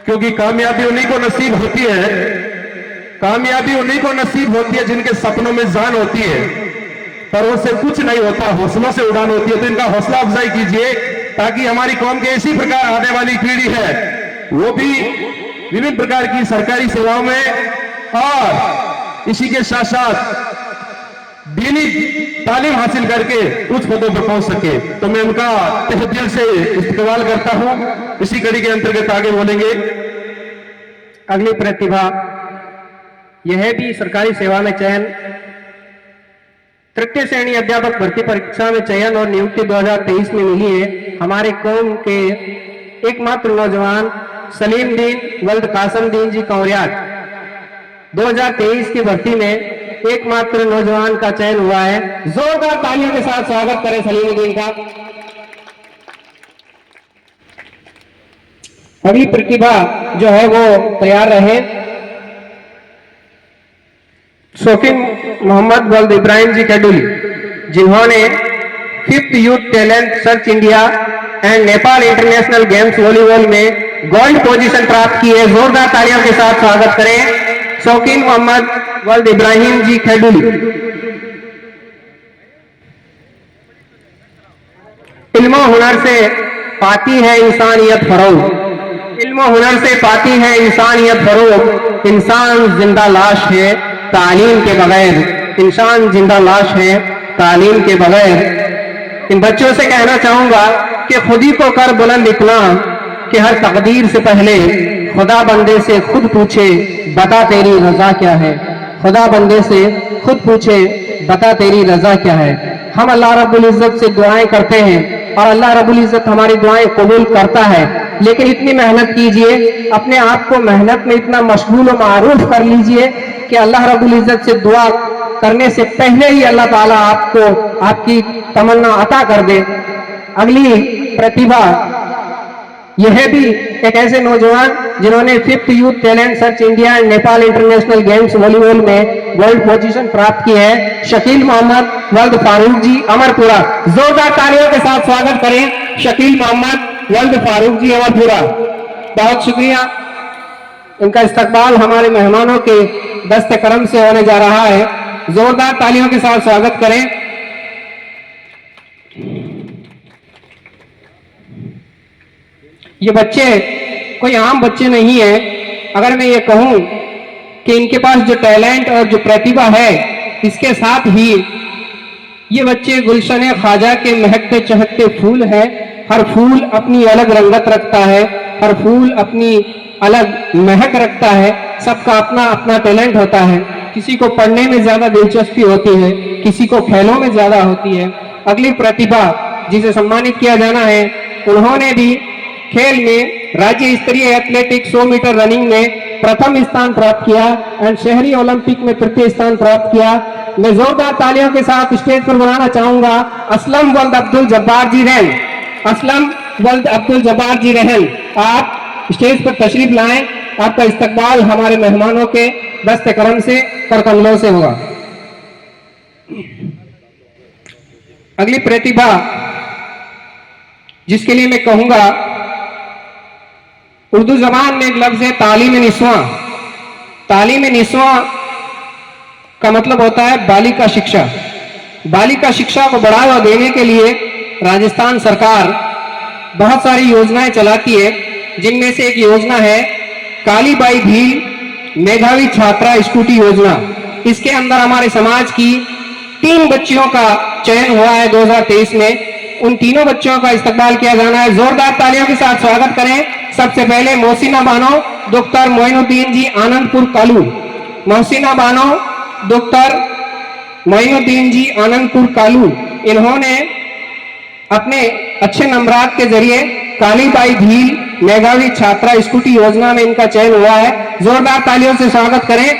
क्योंकि कामयाबी उन्हीं को नसीब होती है, कामयाबी उन्हीं को नसीब होती है जिनके सपनों में जान होती है, पर उससे कुछ नहीं होता, हौसलों से उड़ान होती है। तो इनका हौसला अफजाई कीजिए ताकि हमारी कौम के इसी प्रकार आने वाली पीढ़ी है वो भी विभिन्न प्रकार की सरकारी सेवाओं में और इसी के साथ साथ दीनी तालीम हासिल करके उच्च पदों पर पहुंच सके। तो मैं उनका तहे दिल से इस्तकबाल करता हूं। इसी कड़ी के अंतर्गत आगे बोलेंगे अगली प्रतिभा, यह भी सरकारी सेवा में चयन, तृतीय श्रेणी अध्यापक भर्ती परीक्षा में चयन और नियुक्ति 2023 में मिली है। हमारे कौम के एकमात्र नौजवान सलीम दीन वल्द कासम दीन जी कौरियात 2023 की भर्ती में एकमात्र नौजवान का चयन हुआ है। जोरदार तालियों के साथ स्वागत करें सलीम दीन का। अगली प्रतिभा जो है वो तैयार रहे। शौकीन मोहम्मद वल्द इब्राहिम जी कैडुल, जिन्होंने 5th youth talent search India and Nepal international games volleyball में गोल्ड पोजीशन प्राप्त की है। जोरदार तालियों के साथ स्वागत करें शौकीन मोहम्मद वल्द इब्राहिम जी कैडुल। इल्म हुनर से पाती है इंसानियत फरोग, इल्म हुनर से पाती है इंसानियत फरोग। इंसान जिंदा लाश है तालीम के बगैर, इंसान जिंदा लाश है तालीम के बगैर। इन बच्चों से कहना चाहूंगा कि खुद ही को कर बुलंद इतना कि हर तकदीर से पहले खुदा बंदे से खुद पूछे बता तेरी रजा क्या है। खुदा बंदे से खुद पूछे बता तेरी रजा क्या है। हम अल्लाह रब्बुल इज्जत से दुआएं करते हैं और अल्लाह रब्बुल इज्जत हमारी दुआएं कबूल करता है, लेकिन इतनी मेहनत कीजिए, अपने आप को मेहनत में इतना मशगूल और मारूफ कर लीजिए कि अल्लाह रब्बुल इज्जत से दुआ करने से पहले ही अल्लाह ताला आपको आपकी तमन्ना अता कर दे। अगली प्रतिभा, यह भी एक ऐसे नौजवान जिन्होंने 5th youth talent search India and Nepal international games volleyball में गोल्ड पोजीशन प्राप्त की है। शकील मोहम्मद वल्द फारूक जी अमरपुरा। जोरदार तालियों के साथ स्वागत करें शकील मोहम्मद वल्द फारूक जी अमरपुरा। बहुत शुक्रिया, इनका इस्तकबाल हमारे मेहमानों के दस्ते करम से होने जा रहा है। जोरदार तालियों के साथ स्वागत करें। ये बच्चे कोई आम बच्चे नहीं है। अगर मैं ये कहूं कि इनके पास जो टैलेंट और जो प्रतिभा है, इसके साथ ही ये बच्चे गुलशन ख्वाजा के महकते चहकते फूल है। हर फूल अपनी अलग रंगत रखता है, हर फूल अपनी अलग महक रखता है। सबका अपना अपना टैलेंट होता है। किसी को पढ़ने में ज्यादा दिलचस्पी होती है, किसी को खेलों में ज्यादा होती है। अगली प्रतिभा जिसे सम्मानित किया जाना है, उन्होंने भी खेल में राज्य स्तरीय एथलेटिक्स 100 मीटर रनिंग में प्रथम स्थान प्राप्त किया एंड शहरी ओलंपिक में तृतीय स्थान प्राप्त किया। मैं जोरदार तालियों के साथ स्टेज पर बुलाना चाहूंगा असलम वल्द अब्दुल जब्बार जी रहन। असलम वल्द अब्दुल जब्बार जी रहन, आप स्टेज पर तशरीफ लाएं। आपका इस्तकबाल हमारे मेहमानों के दस्ते करम से करकमलों से होगा। अगली प्रतिभा जिसके लिए मैं कहूंगा, उर्दू जबान में एक लफ्ज है तालीम निस्वा। तालीम निस्वा का मतलब होता है बालिका शिक्षा। बालिका शिक्षा को बढ़ावा देने के लिए राजस्थान सरकार बहुत सारी योजनाएं चलाती है, जिनमें से एक योजना है कालीबाई भील मेधावी छात्रा स्कूटी योजना। इसके अंदर हमारे समाज की 3 बच्चियों का चयन हुआ है 2023 में। उन तीनों बच्चों का इस्तकबाल किया जाना है। जोरदार तालियों के साथ स्वागत करें। सबसे पहले मोहसिना बानो डॉक्टर मोइनुद्दीन जी आनंदपुर कालू। मोहसिना बानो डॉक्टर मोइनुद्दीन जी आनंदपुर कालू, इन्होंने अपने अच्छे नंबरात के जरिए कालीबाई भील मेधावी छात्रा स्कूटी योजना में इनका चयन हुआ है। जोरदार तालियों से स्वागत करें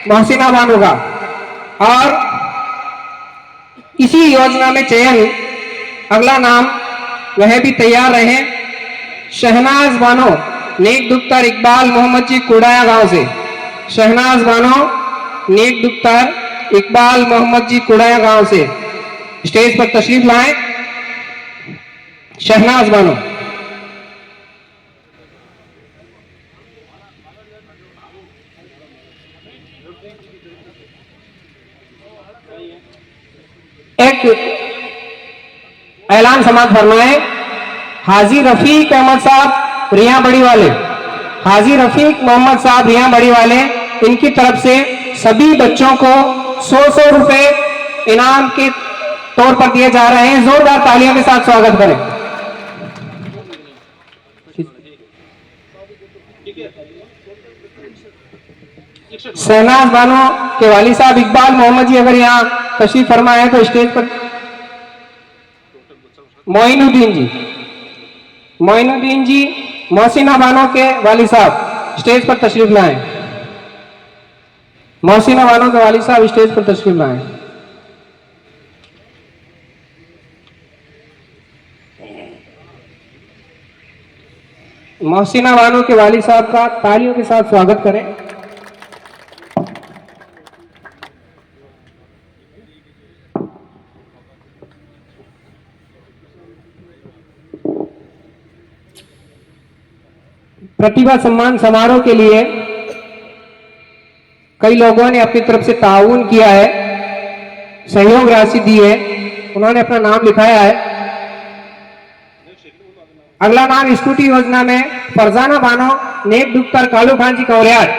मोहसिना बानो का। और इसी योजना में चयन, अगला नाम वह भी तैयार रहे, शहनाज बानो नेक दुख्तर इकबाल मोहम्मद जी कुड़ाया गांव से। शहनाज बानो नेक दुख्तर इकबाल मोहम्मद जी कुड़ाया गांव से स्टेज पर तशरीफ लाएं। शहनाज बानो। एक ऐलान समाप्त फरमाए। हाजी रफीक अहमद साहब रिया बड़ी वाले, हाजी रफीक मोहम्मद साहब रिया बड़ी वाले, इनकी तरफ से सभी बच्चों को 100 रुपए इनाम के तौर पर दिए जा रहे हैं। जोरदार तालियों के साथ स्वागत करें। शहनाज बानो के वाली साहब इकबाल मोहम्मद जी अगर यहाँ तशरीफ फरमा है तो स्टेज पर। मोइनुद्दीन जी मोहसिना बानो के वाली साहब स्टेज पर तशरीफ लाएं। मोहसिना बानो के वाली साहब स्टेज पर तशरीफ लाएं। मोहसिना बानो के वाली साहब का तालियों के साथ स्वागत करें। प्रतिभा सम्मान समारोह के लिए कई लोगों ने अपनी तरफ से ताउन किया है, सहयोग राशि दी है, उन्होंने अपना नाम लिखाया है। अगला नाम स्कूटी योजना में फरजाना बानो, नेक दुख्तर, कालू खान जी कौरियार,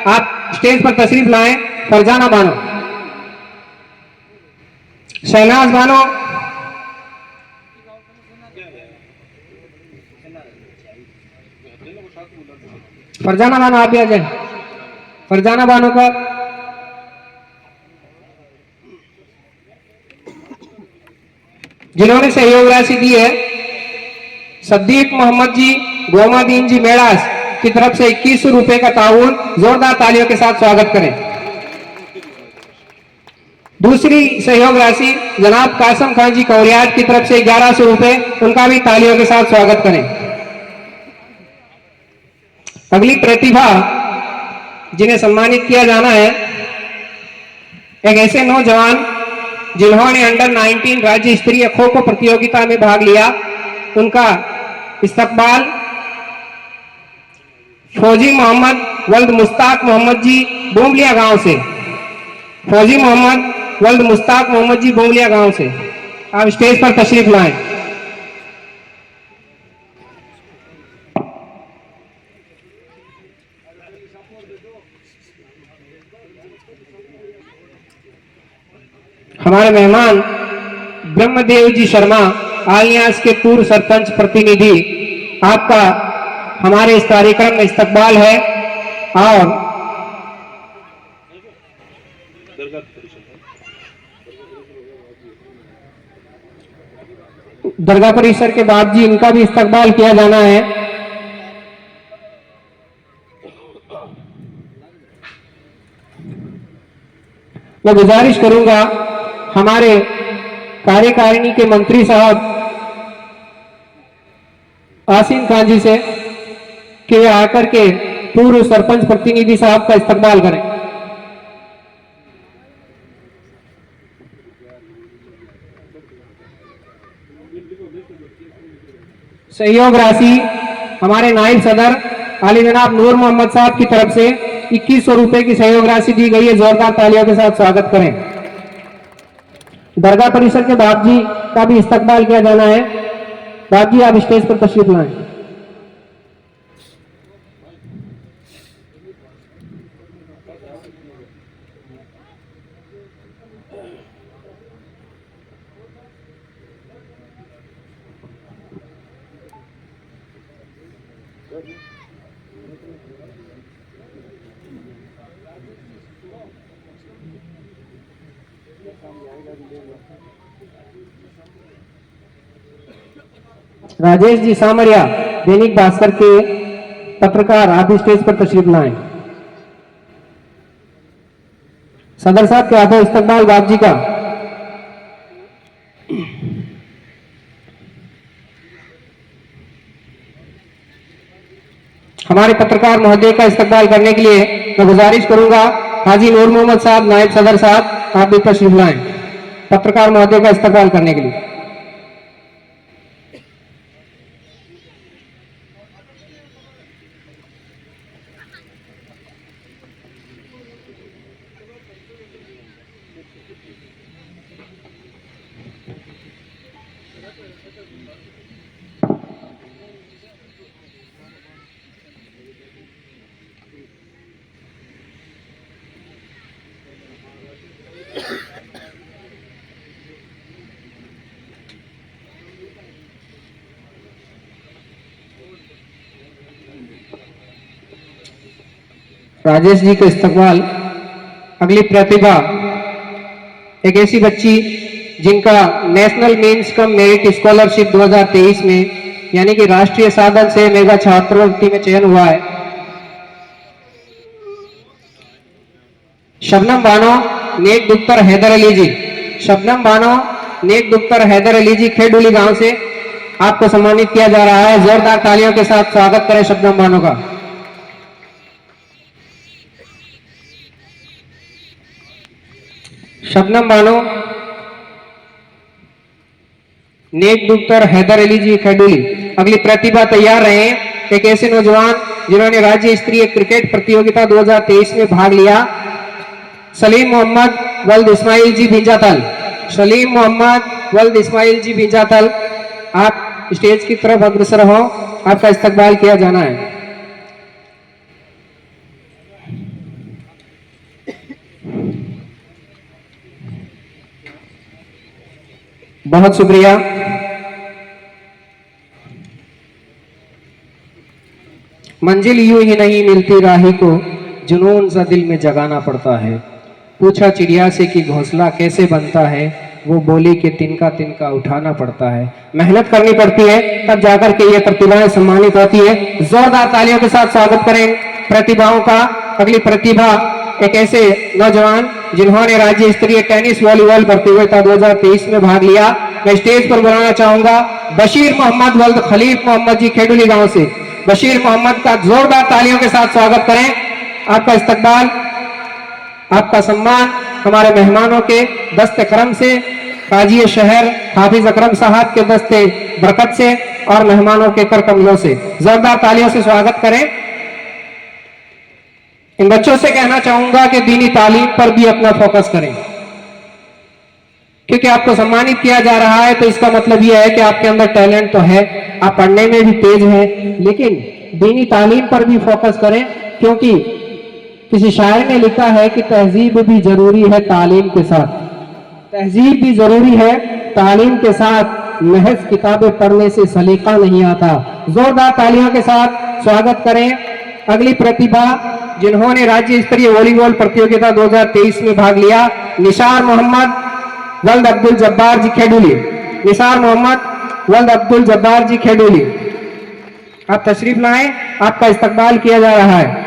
आप स्टेज पर तशरीफ लाएं। फरजाना बानो, शहनाज बानो, फरजाना बानो आप भी आ जाए। फरजाना बानो का जिन्होंने सहयोग राशि दी है, सद्दीक मोहम्मद जी, गोमादीन जी मेड़ास की तरफ से 2100 रुपए का ताउन, जोरदार तालियों के साथ स्वागत करें। दूसरी सहयोग राशि जनाब कासम खान जी कौरियाट की तरफ से 1100 रुपए, उनका भी तालियों के साथ स्वागत करें। अगली प्रतिभा जिन्हें सम्मानित किया जाना है, एक ऐसे नौजवान जिन्होंने अंडर 19 राज्य स्तरीय खो खो प्रतियोगिता में भाग लिया, उनका इस्तकबाल फौजी मोहम्मद वल्द मुश्ताक मोहम्मद जी बोमलिया गांव से। फौजी मोहम्मद वल्द मुश्ताक मोहम्मद जी बोमलिया गांव से आप स्टेज पर तशरीफ लाएं। हमारे मेहमान ब्रह्मदेव जी शर्मा आलियास के पूर्व सरपंच प्रतिनिधि, आपका हमारे इस कार्यक्रम में इस्तकबाल है और दरगाह परिसर के बाद जी इनका भी इस्तकबाल किया जाना है। मैं गुजारिश करूंगा हमारे कार्यकारिणी के मंत्री साहब आसिम खान जी से कि वे आकर के पूर्व सरपंच प्रतिनिधि साहब का इस्तकबाल करें। सहयोग राशि हमारे नायब सदर आली जनाब नूर मोहम्मद साहब की तरफ से 2100 रुपए की सहयोग राशि दी गई है। जोरदार तालियों के साथ स्वागत करें। दरगाह परिसर के बाप जी का भी इस्तकबाल किया जाना है। बाप जी आप स्टेज पर तशरीफ लाएं। राजेश जी सामरिया दैनिक भास्कर के पत्रकार, आप स्टेज पर तशरीफ लाएं। सदर साहब के हाथों इस्तकबाल बाप जी का। हमारे पत्रकार महोदय का इस्तकबाल करने के लिए मैं गुजारिश करूंगा हाजी नूर मोहम्मद साहब नायब सदर साहब, आप भी तशरीफ लाएं पत्रकार महोदय का इस्तकबाल करने के लिए। राजेश जी का इस्तकबाल। अगली प्रतिभा एक ऐसी बच्ची जिनका national means cum merit scholarship 2023 में यानी कि राष्ट्रीय साधन से मेगा छात्रवृत्ति में चयन हुआ है। शबनम बानो, नेक दुख्तर हैदर अली जी। शबनम बानो, नेक दुख्तर हैदर अली जी खेडुली गांव से आपको सम्मानित किया जा रहा है। जोरदार तालियों के साथ स्वागत करें शबनम बानो का। शबनम बानो, नेक दुख्तर हैदर अली जी खेडुली। अगली प्रतिभा तैयार रहे। एक ऐसे नौजवान जिन्होंने राज्य स्तरीय क्रिकेट प्रतियोगिता 2023 में भाग लिया। सलीम मोहम्मद वल्द इस्माइल जी भिंजातल। सलीम मोहम्मद वल्द इस्माइल जी भिंजातल, आप स्टेज की तरफ अग्रसर हो, आपका इस्तकबाल किया जाना है। बहुत शुक्रिया। मंजिल यूं ही नहीं मिलती राही को, जुनून सा दिल में जगाना पड़ता है। पूछा चिड़िया से कि घोंसला कैसे बनता है, वो बोली कि तिनका तिनका उठाना पड़ता है। मेहनत करनी पड़ती है, तब जाकर के ये प्रतिभाएं सम्मानित होती है। जोरदार तालियों के साथ स्वागत करें प्रतिभाओं का। अगली प्रतिभा एक ऐसे नौजवान जिन्होंने राज्य स्तरीय टेनिस वॉलीबॉल प्रतियोगिता 2023 में भाग लिया। मैं स्टेज पर बुलाना चाहूंगा बशीर मोहम्मद वल्द खलीफ मोहम्मद जी खेडुली गांव से। बशीर मोहम्मद का जोरदार तालियों के साथ स्वागत करें। आपका इस्तकबाल, आपका सम्मान हमारे मेहमानों के दस्ते करम से, काजी शहर हाफिज अकरम साहब के दस्ते बरकत से और मेहमानों के कर कमलों से जोरदार तालियों से स्वागत करें। इन बच्चों से कहना चाहूंगा कि दीनी तालीम पर भी अपना फोकस करें, क्योंकि आपको सम्मानित किया जा रहा है तो इसका मतलब यह है कि आपके अंदर टैलेंट तो है, आप पढ़ने में भी तेज हैं, लेकिन दीनी तालीम पर भी फोकस करें। क्योंकि किसी शायर ने लिखा है कि तहजीब भी जरूरी है तालीम के साथ, तहजीब भी जरूरी है तालीम के साथ, महज किताबें पढ़ने से सलीका नहीं आता। जोरदार तालियों के साथ स्वागत करें अगली प्रतिभा जिन्होंने राज्य स्तरीय वॉलीबॉल प्रतियोगिता 2023 में भाग लिया। निसार मोहम्मद वल्द अब्दुल जब्बार जी खेडुली। निसार मोहम्मद वल्द अब्दुल जब्बार जी खेडुली, आप तशरीफ लाएं, आपका इस्तकबाल किया जा रहा है।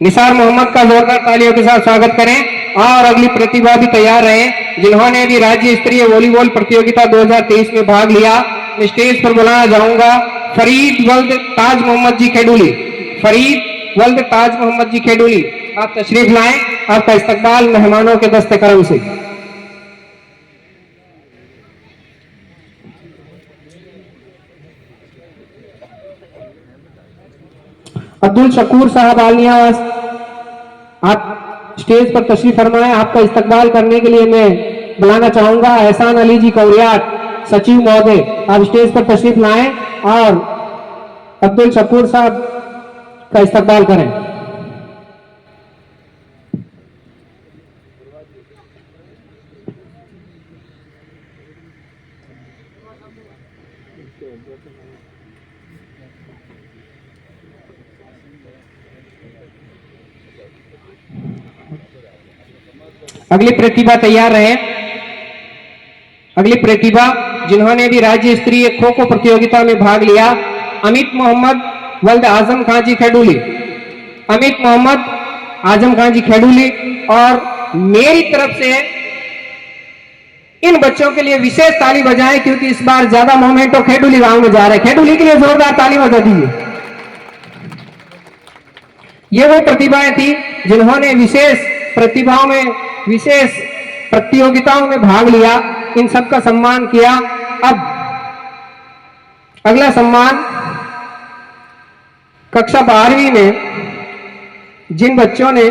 निसार मोहम्मद का जोरदार तालियों के साथ स्वागत करें। और अगली प्रतिभा भी तैयार रहे जिन्होंने भी राज्य स्तरीय वॉलीबॉल प्रतियोगिता 2023 में भाग लिया। मैं स्टेज पर बुलाना चाहूंगा फरीद वल्द ताज मोहम्मद जी खेडुली। फरीद वल्द ताज मोहम्मद जी खेडुली, आप तशरीफ लाएं, आपका इस्तकबाल मेहमानों के दस्ते करम से। अब्दुल शकूर साहब आलनियावास, आप स्टेज पर तशरीफ फरमाएं। आपका इस्तकबाल करने के लिए मैं बुलाना चाहूंगा एहसान अली जी कौरियाट, सचिव महोदय, आप स्टेज पर तशरीफ लाएं और अब्दुल शकूर साहब का इस्तकबाल करें। अगली प्रतिभा तैयार रहे। अगली प्रतिभा जिन्होंने भी राज्य स्तरीय खो खो प्रतियोगिता में भाग लिया। अमित मोहम्मद वल्द आजम खान जी खेडुली। अमित मोहम्मद आजम खान जी खेडुली, और मेरी तरफ से इन बच्चों के लिए विशेष ताली बजाएं क्योंकि इस बार ज्यादा मोमेंटो खेडुली गांव में जा रहे हैं। खेडुली के लिए जोरदार ताली बजा दीजिए। ये वो प्रतिभाएं थी जिन्होंने विशेष प्रतिभाओं में, विशेष प्रतियोगिताओं में भाग लिया, इन सबका सम्मान किया। अब अगला सम्मान कक्षा 12वीं में जिन बच्चों ने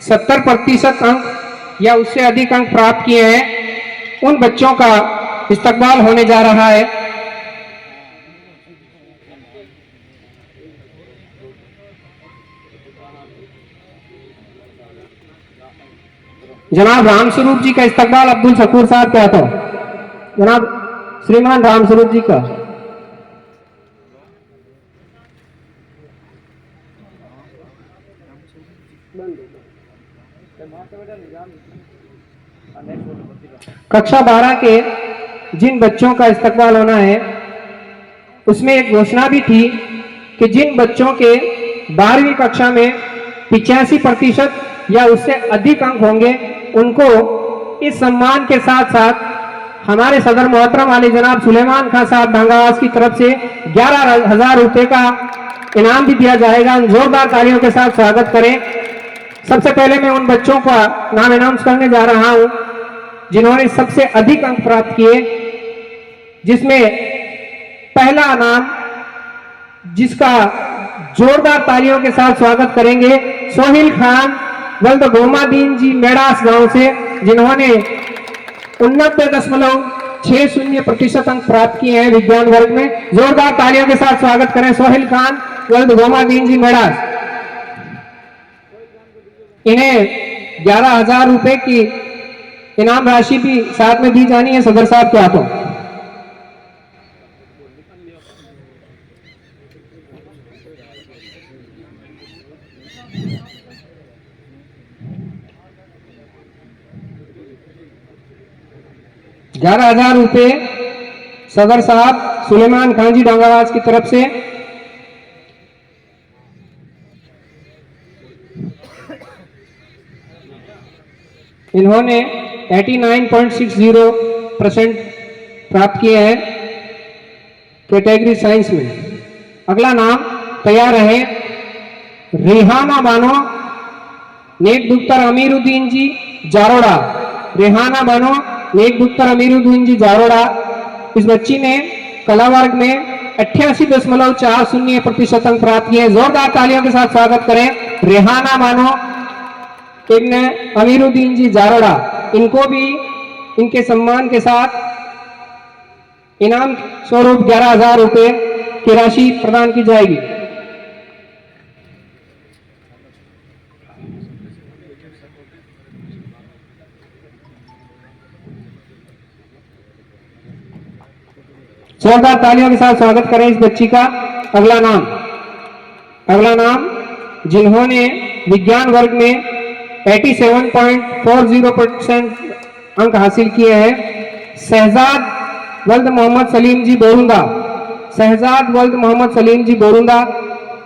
70% अंक या उससे अधिक अंक प्राप्त किए हैं उन बच्चों का इस्तकबाल होने जा रहा है। जनाब रामस्वरूप जी का इस्तकबाल अब्दुल शकूर साहब क्या था? जनाब श्रीमान रामस्वरूप जी का। कक्षा 12 के जिन बच्चों का इस्तकबाल होना है उसमें एक घोषणा भी थी कि जिन बच्चों के 12वीं कक्षा में 85% या उससे अधिक अंक होंगे उनको इस सम्मान के साथ साथ हमारे सदर मोहतरम वाले जनाब सुलेमान खान साहब डांगावास की तरफ से 11,000 रुपए का इनाम भी दिया जाएगा। जोरदार तालियों के साथ स्वागत करें। सबसे पहले मैं उन बच्चों का नाम अनाउंस करने जा रहा हूं जिन्होंने सबसे अधिक अंक प्राप्त किए, जिसमें पहला नाम जिसका जोरदार तालियों के साथ स्वागत करेंगे सोहिल खान वल्द गोमादीन जी मेड़ास गांव से, जिन्होंने 89.60% अंक प्राप्त किए हैं विज्ञान वर्ग में। जोरदार तालियों के साथ स्वागत करें सोहिल खान वल्द गोमादीन जी मेड़ास। इन्हें 11,000 रुपए की इनाम राशि भी साथ में दी जानी है सदर साहब के हाथों। ₹11,000 सदर साहब सुलेमान खान जी डांगावास की तरफ से। इन्होंने 89.60% प्राप्त किए हैं कैटेगरी साइंस में। अगला नाम तैयार है रेहाना बानो नेक दुख्तर अमीरुद्दीन जी जारोड़ा। रेहाना बानो नेक दुख्तर अमीरुद्दीन जी जारोड़ा। इस बच्ची ने कला वर्ग में 88.40% अंक प्राप्त किए। जोरदार तालियों के साथ स्वागत करें रेहाना बानो इब्न अमीरुद्दीन जी जारोड़ा। इनको भी इनके सम्मान के साथ इनाम स्वरूप 11,000 रुपए की राशि प्रदान की जाएगी। जोरदार तालियों के साथ स्वागत करें इस बच्ची का। अगला नाम जिन्होंने विज्ञान वर्ग में 87.40% अंक हासिल किए हैं शहजाद वल्द मोहम्मद सलीम जी बोरुंदा। शहजाद वल्द मोहम्मद सलीम जी बोरुंदा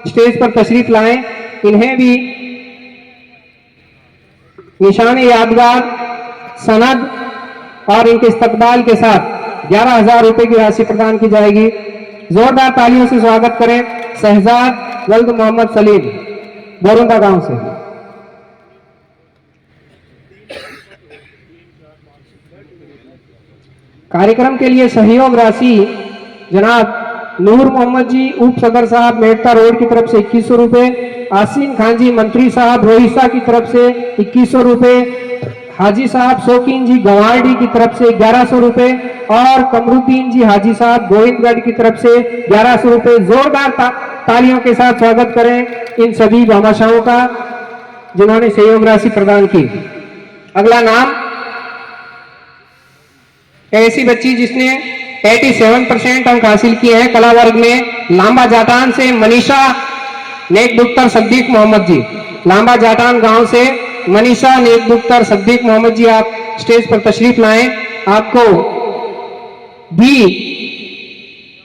स्टेज पर तशरीफ लाएं। इन्हें भी निशान यादगार सनद और इनके इस्तकबाल के साथ 11,000 रुपए की राशि प्रदान की जाएगी। जोरदार तालियों से स्वागत करें शहजाद वल्द मोहम्मद सलीम बोरुंदा गांव से। कार्यक्रम के लिए सहयोग राशि जनाब नूर मोहम्मद जी उप सदर साहब मेड़ता रोड की तरफ से 2100 रुपए, आसीन खान जी मंत्री साहब रोहिसा की तरफ से 2100 रुपए, हाजी साहब शौकीन जी गवारडी की तरफ से 1100 रुपए और कमरुद्दीन जी हाजी साहब गोविंदगढ़ की तरफ से 1100 रुपए। जोरदार तालियों के साथ स्वागत करें इन सभी भामाशाहों का जिन्होंने सहयोग राशि प्रदान की। अगला नाम ऐसी बच्ची जिसने 87% अंक हासिल किए हैं कला वर्ग में, लांबा जाटान से मनीषा नेक दुख्तर सद्दीक मोहम्मद जी। लांबा जाटान गांव से मनीषा नेक दुख्तर सद्दीक मोहम्मद जी, आप स्टेज पर तशरीफ लाएं। आपको भी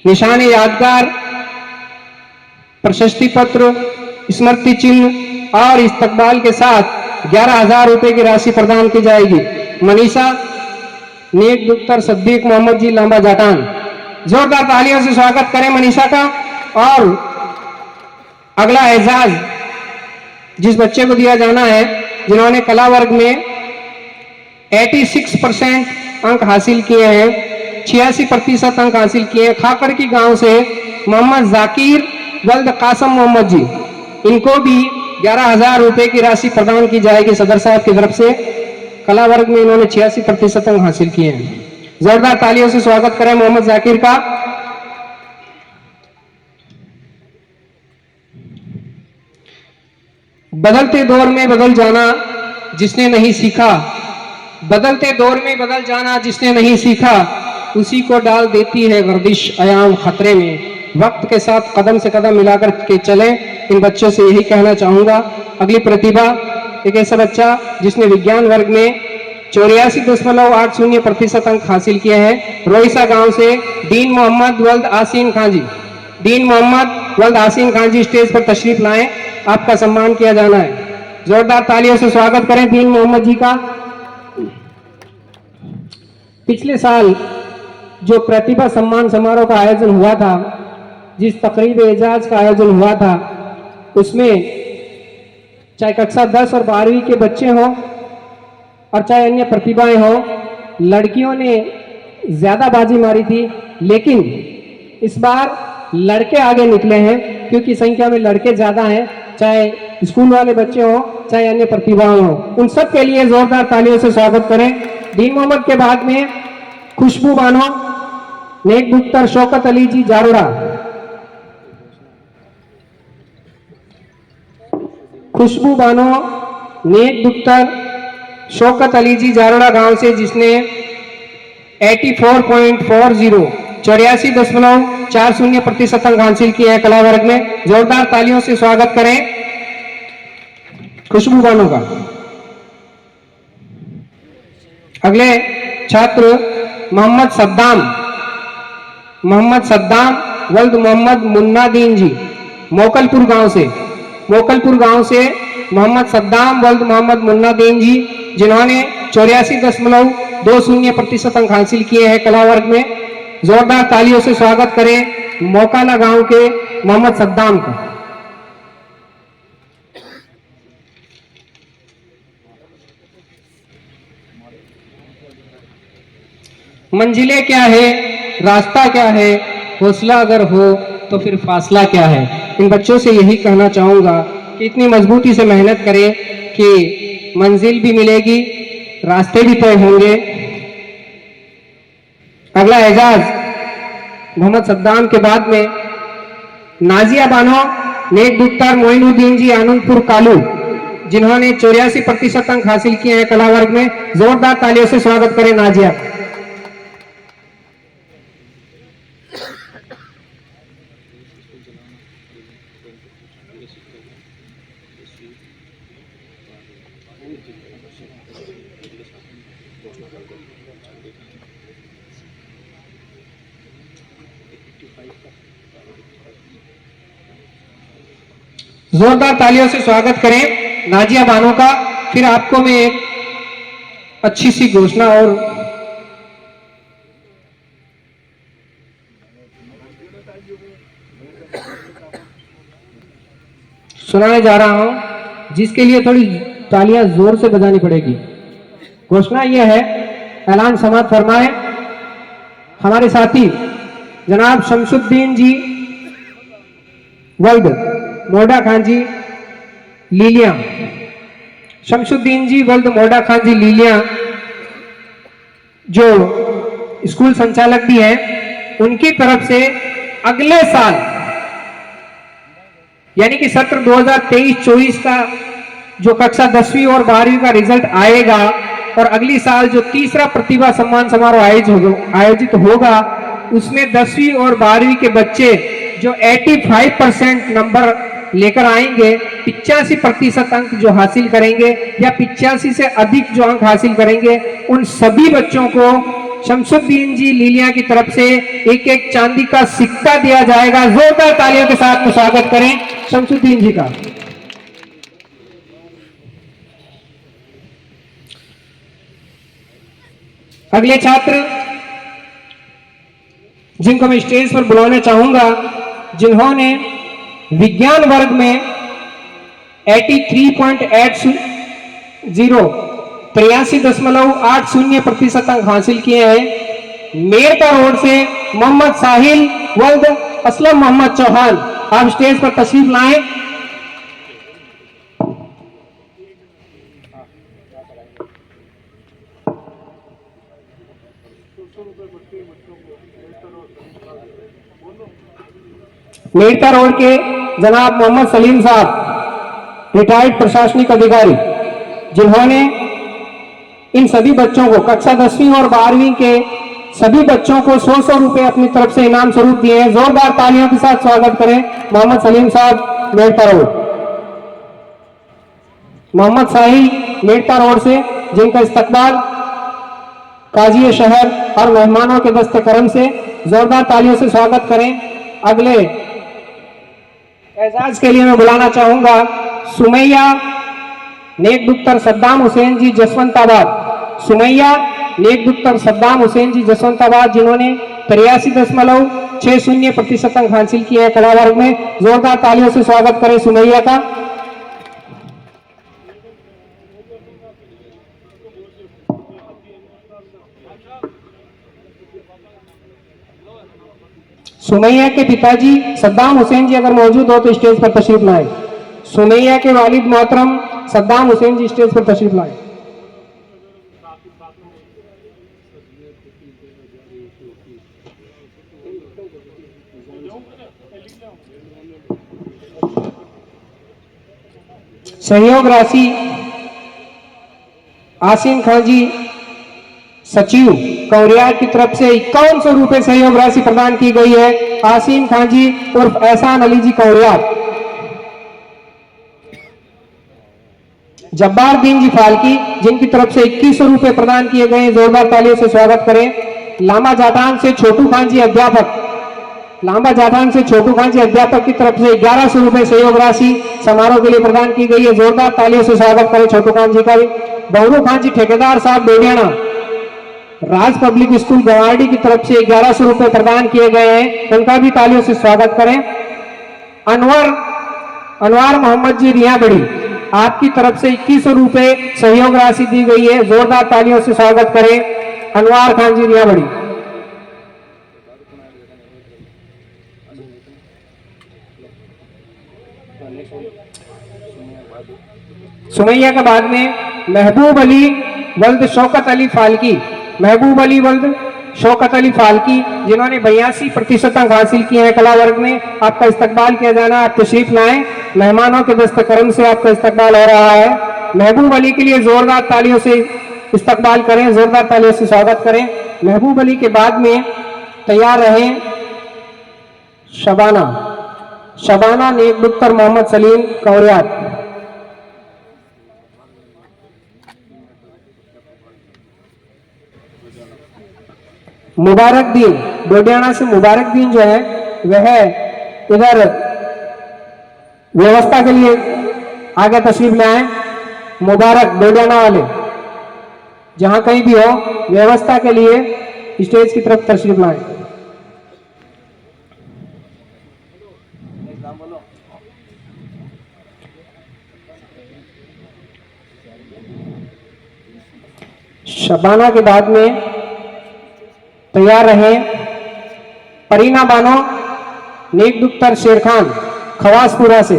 निशान यादगार, प्रशस्ति पत्र, स्मृति चिन्ह और इस्तकबाल के साथ 11,000 रुपए की राशि प्रदान की जाएगी। मनीषा नेक दुख्तर सद्दीक मोहम्मद जी लांबा जाटान। जोरदार तालियों से स्वागत करें मनीषा का। और अगला एजाज जिस बच्चे को दिया जाना है जिन्होंने कला वर्ग में 86% अंक हासिल किए हैं, 86% अंक हासिल किए हैं, खाकर की गांव से मोहम्मद जाकिर वल्द कासम मोहम्मद जी। इनको भी 11,000 रुपए की राशि प्रदान की जाएगी सदर साहब की तरफ से। कला वर्ग में इन्होंने 86% अंक हासिल किए हैं। जोरदार तालियों से स्वागत करें मोहम्मद जाकिर का। बदलते दौर में बदल जाना जिसने नहीं सीखा बदलते दौर में बदल जाना जिसने नहीं सीखा, उसी को डाल देती है गर्दिश अयाम खतरे में। वक्त के साथ कदम से कदम मिलाकर के चलें, इन बच्चों से यही कहना चाहूँगा। अगली प्रतिभा एक ऐसा बच्चा जिसने विज्ञान वर्ग में 84.80% अंक हासिल किए हैं। रोइसा गांव से दीन मोहम्मद वल्द आसीन खान जी। दीन मोहम्मद वल्द आसीन खान जी स्टेज पर तशरीफ लाएं, आपका सम्मान किया जाना है। जोरदार तालियों से स्वागत करें दीन मोहम्मद जी का। पिछले साल जो प्रतिभा सम्मान समारोह का आयोजन हुआ था, जिस तकरीब एजाज का आयोजन हुआ था, उसमें चाहे कक्षा 10 और 12वीं के बच्चे हों और चाहे अन्य प्रतिभाएं हों, लड़कियों ने ज्यादा बाजी मारी थी, लेकिन इस बार लड़के आगे निकले हैं क्योंकि संख्या में लड़के ज्यादा हैं। चाहे स्कूल वाले बच्चे हों, चाहे अन्य प्रतिभाएं हों, उन सब के लिए जोरदार तालियों से स्वागत करें। दीन मोहम्मद के बाद में खुशबू बानो, नेक दुख्तर शौकत अली जी जारोड़ा। खुशबू बानो, नेक दुख्तर शौकत अली जी जारोड़ा गांव से, जिसने 84.40 अंक हासिल किए हैं कला वर्ग में। जोरदार तालियों से स्वागत करें खुशबू बानो का। अगले छात्र मोहम्मद सद्दाम वल्द मोहम्मद मुन्नादीन जी, मोकलपुर गांव से। मोकलपुर गांव से मोहम्मद सद्दाम वल्द मोहम्मद मुन्नादीन जी, जिन्होंने 84.20% अंक हासिल किए हैं कला वर्ग में। जोरदार तालियों से स्वागत करें मोकाला गांव के मोहम्मद सद्दाम का। मंजिलें क्या है, रास्ता क्या है, हौसला अगर हो तो फिर फासला क्या है। इन बच्चों से यही कहना चाहूँगा कि इतनी मजबूती से मेहनत करें कि मंजिल भी मिलेगी, रास्ते भी तय होंगे। अगला एजाज मोहम्मद सद्दाम के बाद में नाजिया बानो, नेक दुख्तर मोइनुद्दीन जी आनंदपुर कालू, जिन्होंने 84% अंक हासिल किए हैं कला वर्ग में। जोरदार तालियों से स्वागत करें नाजिया। जोरदार तालियों से स्वागत करें नाजिया बानो का। फिर आपको मैं एक अच्छी सी घोषणा और सुनाने जा रहा हूं, जिसके लिए थोड़ी तालियां जोर से बजानी पड़ेगी। घोषणा यह है, ऐलान समाप्त फरमाए हमारे साथी जनाब शमशुद्दीन जी वल्द मोडा खान जी लीलिया। शमशुद्दीन जी वल्द मोडा खान जी लीलिया जो स्कूल संचालक भी हैं, उनकी तरफ से अगले साल यानी कि सत्र 2023-24 का जो कक्षा 10वीं और 12वीं का रिजल्ट आएगा और अगली साल जो तीसरा प्रतिभा सम्मान समारोह आयोजित होगा, उसमें 10वीं और 12वीं के बच्चे जो 85% नंबर लेकर आएंगे, 85% अंक जो हासिल करेंगे या 85 से अधिक जो अंक हासिल करेंगे, उन सभी बच्चों को शमशुद्दीन जी लीलिया की तरफ से एक एक चांदी का सिक्का दिया जाएगा। जोरदार तालियों के साथ स्वागत करें शमशुद्दीन जी का। अगले छात्र जिनको मैं स्टेज पर बुलाना चाहूंगा, जिन्होंने विज्ञान वर्ग में 83.80% अंक हासिल किए हैं। मेरका रोड से मोहम्मद साहिल वल्द असलम मोहम्मद चौहान, आप स्टेज पर तशरीफ लाएं। मेरका रोड के जनाब मोहम्मद सलीम साहब, रिटायर्ड प्रशासनिक अधिकारी, जिन्होंने इन सभी बच्चों को कक्षा 10वीं और 12वीं के सभी बच्चों को 100-100 रुपए अपनी तरफ से इनाम स्वरूप दिए हैं। जोरदार तालियों के साथ स्वागत करें मोहम्मद सलीम साहब मेड़ता रोड, मोहम्मद साहिल मेड़ता रोड से, जिनका इस्तकबाल काजी शहर और मेहमानों के दस्ते करम से जोरदार तालियों से स्वागत करें। अगले एजाज के लिए मैं बुलाना चाहूंगा सुमैया नेक दुख्तर सद्दाम हुसैन जी जसवंताबाद, सुमैया नेक दुख्तर सद्दाम हुसैन जी जसवंताबाद, जिन्होंने 83.60% अंक हासिल किए हैं कला वर्ग में। जोरदार तालियों से स्वागत करें सुमैया का। सुमैया के पिताजी सद्दाम हुसैन जी अगर मौजूद हो तो स्टेज पर तशरीफ लाएं। सुमैया के वालिद मोहतरम सद्दाम हुसैन जी स्टेज पर तशरीफ लाएं। सहयोग राशि आसिम खान जी सचिव कौरिया की तरफ से 5100 रुपए सहयोग राशि प्रदान की गई है। आसिम खान जी उर्फ एहसान अली जी कौरिया। जब्बार दीन जी फाल्की, जिनकी तरफ से 2100 रुपए प्रदान किए गए। जोरदार तालियों से स्वागत करें। लांबा जाटान से छोटू खान जी अध्यापक, लांबा जाटान से छोटू खान जी अध्यापक की तरफ से 1100 रुपए सहयोग राशि समारोह के लिए प्रदान की गई है। जोरदार तालियों से स्वागत करें छोटू खान जी का भी। बहरू खान जी ठेकेदार साहब बेडियाना, राज पब्लिक स्कूल गवाड़ी की तरफ से 1100 रुपए प्रदान किए गए हैं, उनका भी तालियों से स्वागत करें। अनवार मोहम्मद जी रियाबड़ी, आपकी तरफ से 2100 रुपए सहयोग राशि दी गई है। जोरदार तालियों से स्वागत करें अनवार खान जी रियाबड़ी। सुमैया के बाद में महबूब अली वल्द शौकत अली फाल्की, महबूब अली वल्द शौकत अली फाल्की, जिन्होंने 82% अंक हासिल किए हैं कला वर्ग में। आपका इस्तकबाल किया जाना, आप तशरीफ लाएं। मेहमानों के दस्तकरम से आपका इस्तकबाल हो रहा है। महबूब अली के लिए जोरदार तालियों से इस्तकबाल करें, जोरदार तालियों से स्वागत करें। महबूब अली के बाद में तैयार रहें शबाना नेक दुख्तर मोहम्मद सलीम कौरियात। मुबारक दीन डोडियाना से, मुबारक दीन जो है वह इधर व्यवस्था के लिए आगे तशरीफ ले आए। मुबारक डोडियाना वाले जहां कहीं भी हो व्यवस्था के लिए स्टेज की तरफ तशरीफ लाएं। शबाना के बाद में तैयार रहे परीना बानो नेक दुख्तर शेर खान खवासपुरा से,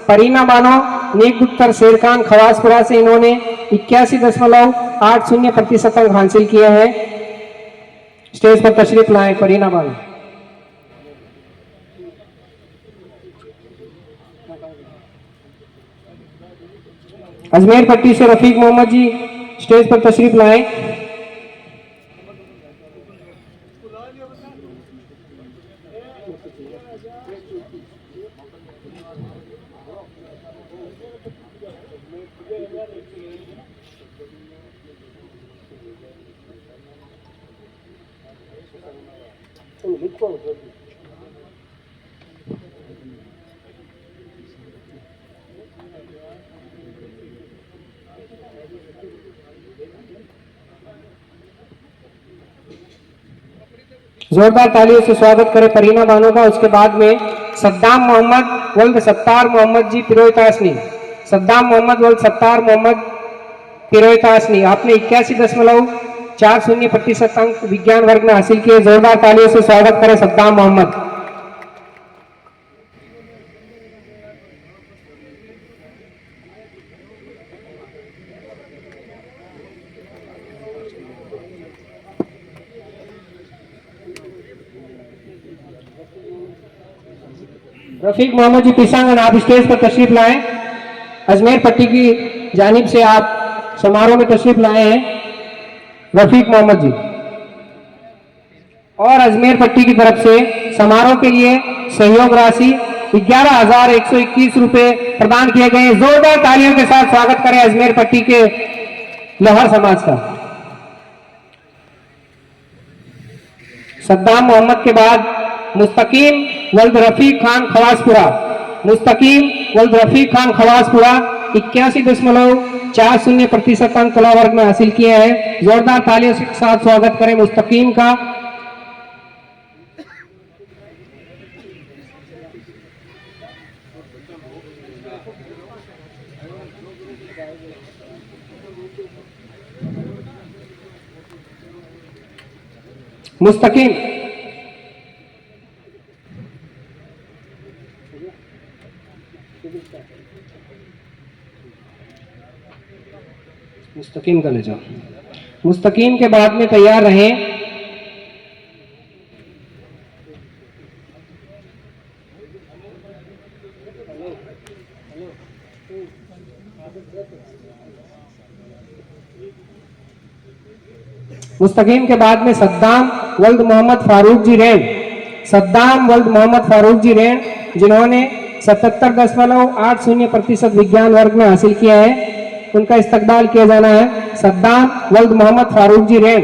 परीना बानो नेक दुख्तर शेर खान खवासपुरा से, इन्होंने 81.80% अंक हासिल किए हैं। स्टेज पर तशरीफ लाए परीना बानो। अजमेर पट्टी से रफीक मोहम्मद जी स्टेज पर तशरीफ लाए। जोरदार तालियों से स्वागत करें परीना बानो का। उसके बाद में सद्दाम मोहम्मद वल्द सत्तार मोहम्मद जी पिरोयतासनी, सद्दाम मोहम्मद वल्द सत्तार मोहम्मद पिरोयतासनी, आपने 81.40% अंक विज्ञान वर्ग में हासिल किए। जोरदार तालियों से स्वागत करें सद्दाम मोहम्मद। रफीक मोहम्मद जी पिसांगन, आप स्टेज पर तशरीफ लाएं। अजमेर पट्टी की जानिब से आप समारोह में तशरीफ लाए हैं। रफीक मोहम्मद जी। और अजमेर पट्टी की तरफ से समारोह के लिए सहयोग राशि 11,121 रुपए प्रदान किए गए। जोरदार तालियों के साथ स्वागत करें अजमेर पट्टी के लोहार समाज का। सद्दाम मोहम्मद के बाद मुस्तकीम वल्द रफीक खान खवासपुरा। मुस्तकीम वल्द रफीक खान खवासपुरा 81.40% अंक कला वर्ग में हासिल किए हैं। जोरदार तालियों के साथ स्वागत करें मुस्तकीम का। मुस्तकीम मुस्तकीम का ले जाओ। मुस्तकीम के बाद में तैयार रहे मुस्तकीम के बाद में सद्दाम वल्द मोहम्मद फारूक जी रेण। सद्दाम वल्द मोहम्मद फारूक जी रेण जिन्होंने 77.80% विज्ञान वर्ग में हासिल किया है, उनका इस्तकबाल किया जाना है। सद्दाम वल्द मोहम्मद फारूक जी रेण,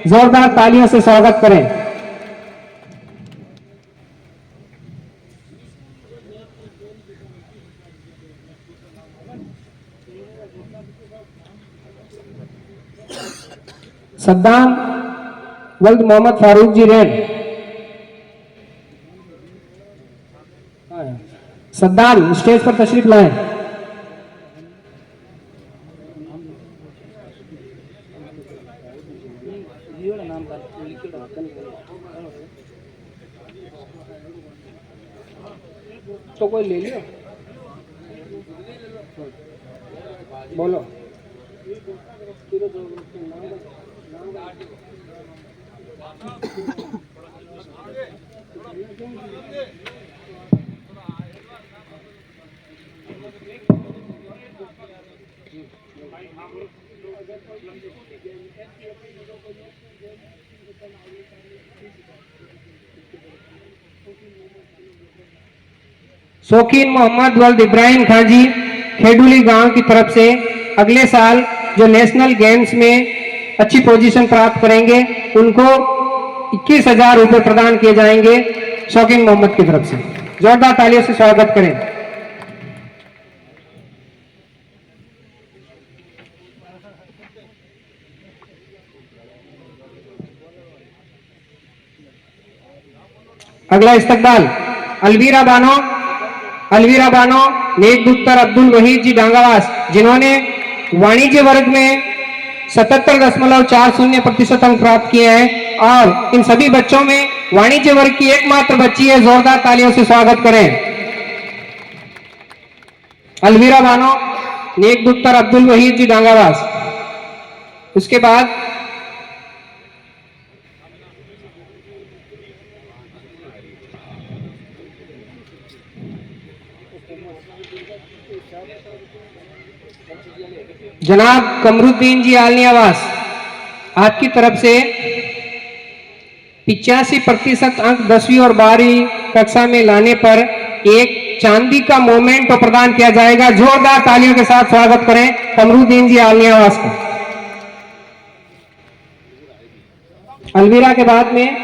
जोरदार तालियों से स्वागत करें। सद्दाम वल्द मोहम्मद फारूक जी रेण। सद्दाम स्टेज पर तशरीफ लाएं। तो कोई ले लियो, बोलो। शौकीन मोहम्मद वल्द इब्राहिम खान जी खेडुली गांव की तरफ से अगले साल जो नेशनल गेम्स में अच्छी पोजीशन प्राप्त करेंगे उनको 21,000 रुपए प्रदान किए जाएंगे शौकीन मोहम्मद की तरफ से। जोरदार तालियों से स्वागत करें। अगला इस्तकबाल अलवीरा बानो नेक दुख्तर अब्दुल वहीद जी डांगावास, जिन्होंने वाणिज्य वर्ग में 77.40% अंक प्राप्त किए हैं और इन सभी बच्चों में वाणिज्य वर्ग की एकमात्र बच्ची है। जोरदार तालियों से स्वागत करें। अलवीरा बानो नेक दुख्तर अब्दुल वहीद जी डांगावास। उसके बाद जनाब कमरुद्दीन जी आलनियावास, आपकी तरफ से 85% अंक 10वीं और 12वीं कक्षा में लाने पर एक चांदी का मोमेंटो प्रदान किया जाएगा। जोरदार तालियों के साथ स्वागत करें कमरुद्दीन जी आलनियावास का। अलवीरा के बाद में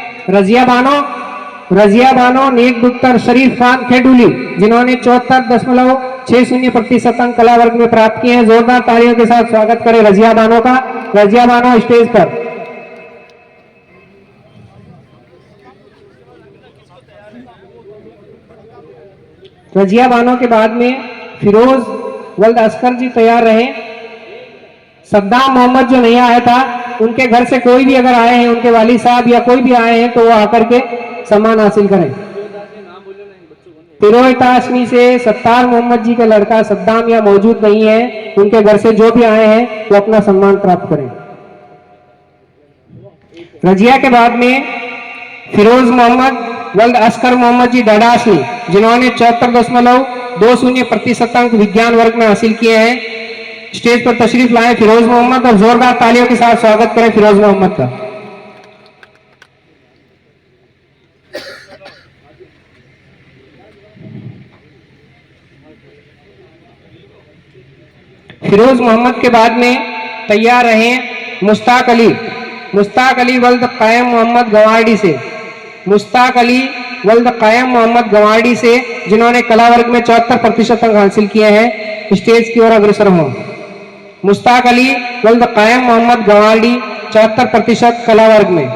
रजिया बानो नेक दुख्तर शरीफ खान खेडुली, जिन्होंने 74.60% अंक कला वर्ग में प्राप्त किए हैं। जोरदार तालियों के साथ स्वागत करें रजिया बानो का। रजिया बानो स्टेज पर। रजिया बानो के बाद में फिरोज वल्द अस्कर जी तैयार रहे। सद्दाम मोहम्मद जो नहीं आया था, उनके घर से कोई भी अगर आए हैं, उनके वालिद साहब या कोई भी आए हैं, तो वो आकर के सम्मान हासिल करें। तिरोई ताशमी से सत्तार मोहम्मद जी का लड़का सद्दाम या मौजूद नहीं है, उनके घर से जो भी आए हैं वो अपना सम्मान प्राप्त करें। रजिया के बाद में फिरोज मोहम्मद वल्द अस्कर मोहम्मद जी डडासनी, जिन्होंने 74.20% अंक विज्ञान वर्ग में हासिल किए हैं। स्टेज पर तशरीफ लाए फिरोज मोहम्मद और जोरदार तालियों के साथ स्वागत करें फिरोज मोहम्मद का। फिरोज मोहम्मद के बाद में तैयार रहे मुश्ताक अली। मुश्ताक अली वल्द कायम मोहम्मद गवारडी से, मुश्ताक अली वल्द कायम मोहम्मद गवारडी से, जिन्होंने कला वर्ग में 74% अंक हासिल किए हैं, स्टेज की ओर अग्रसर हों। मुश्ताक अली वल्द कायम मोहम्मद गवारडी 74% कला वर्ग में।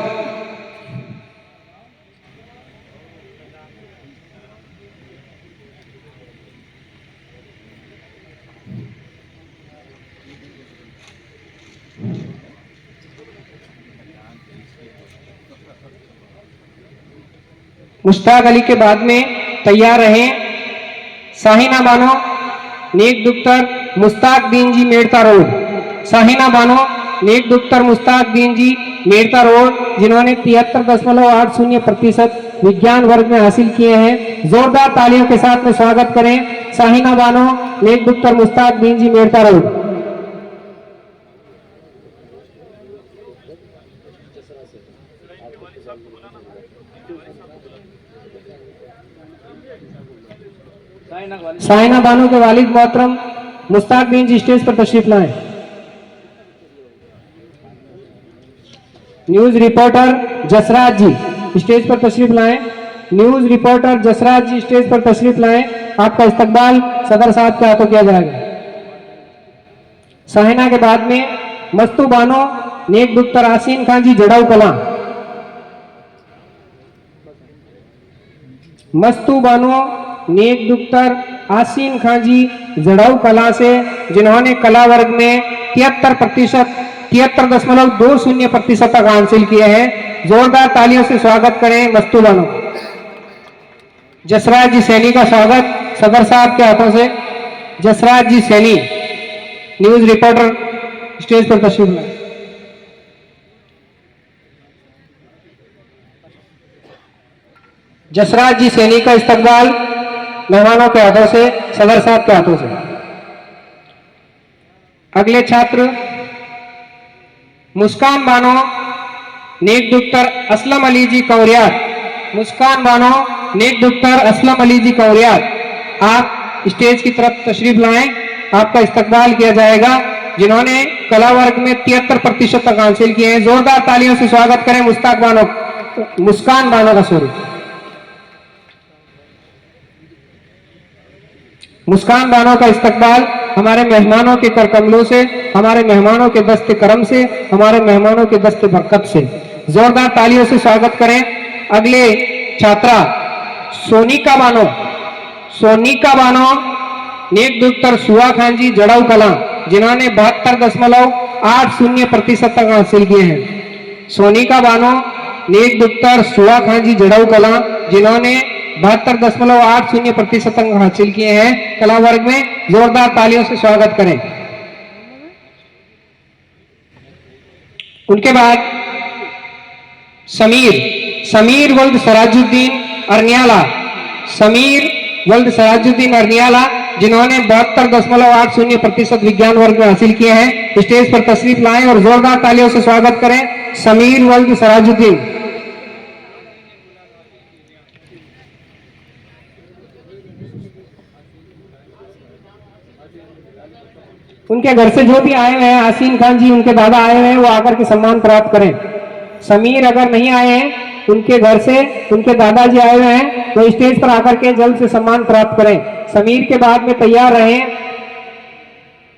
मुश्ताक अली के बाद में तैयार रहे साहिना बानो, नेक दुख्तर मुश्ताक दीन जी मेड़ता रोड। साहिना बानो, नेक दुख्तर मुश्ताक दीन जी मेड़ता रोड, जिन्होंने 73.80% विज्ञान वर्ग में हासिल किए हैं। जोरदार तालियों के साथ में स्वागत करें साहिना बानो, नेक दुख्तर मुश्ताक दीन जी मेड़ता रोड। साइना बानो के वालिद मोहतरम मुश्ताक दीन जी स्टेज पर तशरीफ लाएं। न्यूज रिपोर्टर जसराज जी स्टेज पर तशरीफ लाएं। न्यूज रिपोर्टर जसराज जी स्टेज पर तशरीफ लाएं। आपका इस्तकबाल सदर साहब के हाथों किया जाएगा। साहिना के बाद में मस्तू बानो, नेक दुख्तर आसीन खान जी जड़ाऊ कला। मस्तू बानो, नेक दुख्तर आसीन खान जी जड़ाऊ कला से, जिन्होंने कला वर्ग में 73.20% तक हासिल किए हैं। जोरदार तालियों से स्वागत करें मस्तू बानो। जसराज जी सैनी का स्वागत सदर साहब के हाथों से। Jasraj ji Saini news reporter stage पर तशरीफ लाएं। जसराज जी सैनी का इस्तकबाल मेहमानों के हाथों से, सदर साहब के हाथों से। अगले छात्र मुस्कान बानो, नेक दुख्तर असलम अली जी कौरियात। मुस्कान बानो, नेक दुख्तर असलम अली जी कौरियात, आप स्टेज की तरफ तशरीफ लाएं। आपका इस्तकबाल किया जाएगा, जिन्होंने कला वर्ग में 73% तक हासिल किए हैं। जोरदार तालियों से स्वागत करें मुस्कान बानो का। सॉरी, मुस्कान बानो का इस्तकबाल हमारे मेहमानों के करकमलों से, हमारे मेहमानों के दस्ते करम से, हमारे मेहमानों के दस्ते बरकत से। जोरदार तालियों से स्वागत करें। अगले छात्रा सोनिका बानो। सोनिका बानो, नेक दुख्तर सुहा खान जी जड़ाऊ कला, जिन्होंने 72.80% तक हासिल किए हैं। सोनिका बानो, नेक दुख्तर सुहा खान जी जड़ाऊ कला, जिन्होंने 72.80% अंक हासिल किए हैं कला वर्ग में। जोरदार तालियों से स्वागत करें। उनके बाद समीर वल्द सराजुद्दीन अरनियाला। समीर वल्द सराजुद्दीन अरनियाला, जिन्होंने 72.80% विज्ञान वर्ग में हासिल किए हैं, स्टेज पर तशरीफ लाएं और जोरदार तालियों से स्वागत करें समीर वल्द सराजुद्दीन। उनके घर से जो भी आए हुए हैं, आसीन खान जी उनके दादा आए हुए हैं, वो आकर के सम्मान प्राप्त करें। समीर अगर नहीं आए हैं, उनके घर से उनके दादाजी आए हुए हैं, तो स्टेज पर आकर के जल्द से सम्मान प्राप्त करें। समीर के बाद में तैयार रहे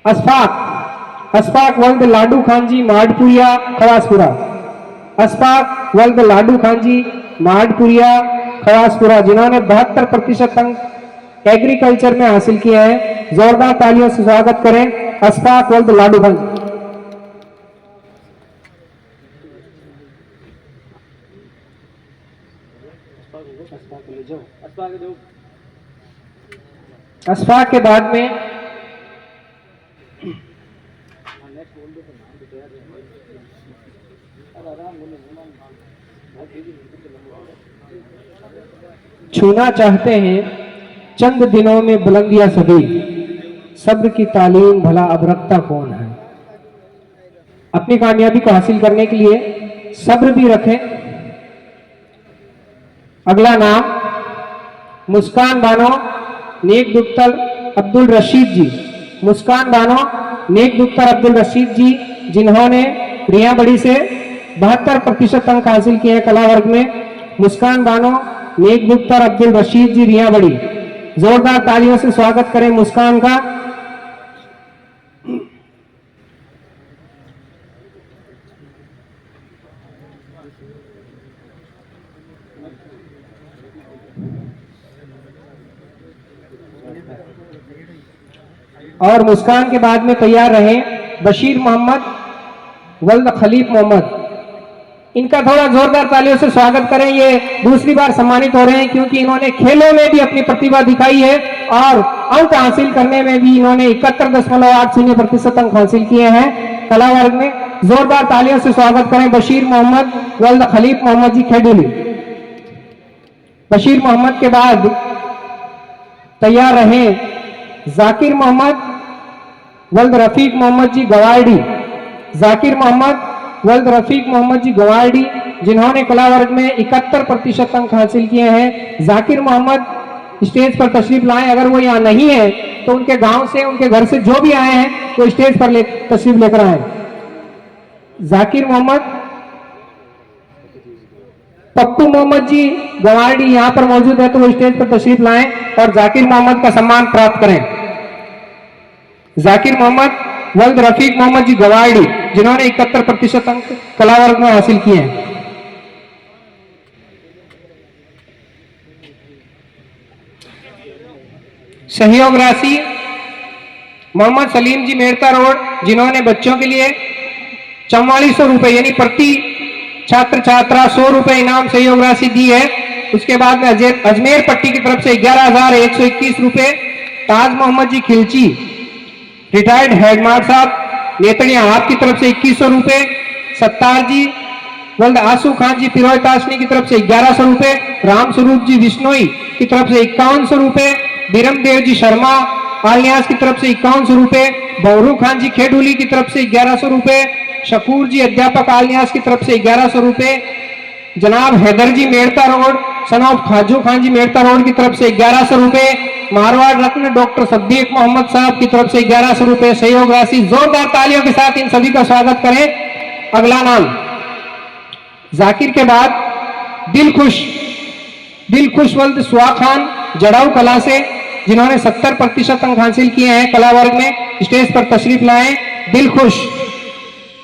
अशफाक वल्द लाडू खान जी माडपुरिया खवासपुरा। अशफाक वल्द लाडू खान जी माडपुरिया खवासपुरा, जिन्होंने 72% अंक एग्रीकल्चर में हासिल किए हैं। जोरदार तालियों से स्वागत करें अशफाक वल्द लाडू खान। अशफाक के बाद में छूना चाहते हैं चंद दिनों में बुलंदियां सभी। सब्र की तालीम भला अब रखता कौन है। अपनी कामयाबी को हासिल करने के लिए सब्र भी रखें। अगला नाम मुस्कान बानो नेक दुख्तर अब्दुल रशीद जी। मुस्कान बानो नेक दुख्तर अब्दुल रशीद जी, जिन्होंने रिया बड़ी से 72% अंक हासिल किए हैं कला वर्ग में। मुस्कान बानो नेक दुख्तर अब्दुल रशीद जी, रिया बड़ी। जोरदार तालियों से स्वागत करें मुस्कान का। और मुस्कान के बाद में तैयार रहे बशीर मोहम्मद वल्द खलीफ मोहम्मद। इनका थोड़ा जोरदार तालियों से स्वागत करें। ये दूसरी बार सम्मानित हो रहे हैं क्योंकि इन्होंने खेलों में भी अपनी प्रतिभा दिखाई है और अंक हासिल करने में भी इन्होंने 71.80% अंक हासिल किए हैं कला वर्ग में। जोरदार तालियों से स्वागत करें बशीर मोहम्मद वल्द खलीफ मोहम्मद जी खेडूली। बशीर मोहम्मद के बाद तैयार रहे जाकिर मोहम्मद वल्द रफीक मोहम्मद जी गवारडी। जाकिर मोहम्मद वल्द रफीक मोहम्मद जी गवारडी, जिन्होंने कला वर्ग में 71% अंक हासिल किए हैं। जाकिर मोहम्मद स्टेज पर तशरीफ लाएं। अगर वो यहाँ नहीं है तो उनके गांव से, उनके घर से जो भी आए हैं वो स्टेज पर तशरीफ लेकर आए। जाकिर मोहम्मद, पप्पू मोहम्मद जी गवारडी यहाँ पर मौजूद है तो वो स्टेज पर तशरीफ लाएं और जाकिर मोहम्मद का सम्मान प्राप्त करें। जाकिर मोहम्मद वल्द रफीक मोहम्मद जी गवारडी, जिन्होंने 71% अंक कला वर्ग में हासिल किए हैं। सहयोग राशि मोहम्मद सलीम जी मेड़ता रोड, जिन्होंने बच्चों के लिए 4400 रुपए यानी प्रति छात्र छात्रा 100 रुपए इनाम सहयोग राशि दी है। उसके बाद में अजमेर पट्टी की तरफ से 11,121 रुपए। ताज मोहम्मद जी खिलची रिटायर्ड हेडमास्टर साहब नेतड़िया आपकी तरफ से 2100 रुपए। सत्तार जी वल्द आसू खान जी फिरोज ताशनी की तरफ से 1100 रुपए। राम स्वरूप जी विश्नोई की तरफ से 5100 रुपए। बीरम देव जी शर्मा आलियास की तरफ से 5100 रुपए। बहरू खान जी खेडूली की तरफ से 1100 रुपए। शकूर जी अध्यापक आलियास की तरफ से 1100 रुपए। जनाब Haider ji Merta road son of Khaju Khan ji Merta road की तरफ से 1100 रुपए। मारवाड़ रत्न डॉक्टर सद्दीक मोहम्मद साहब की तरफ से 1100 रुपए सहयोग राशि। जोरदार तालियों के साथ इन सभी का स्वागत करें। अगला नाम जाकिर के बाद दिल खुश वल्द सुहा खान जड़ाऊ कला से, जिन्होंने 70% अंक हासिल किए हैं कला वर्ग में। स्टेज पर तशरीफ लाए। दिल खुश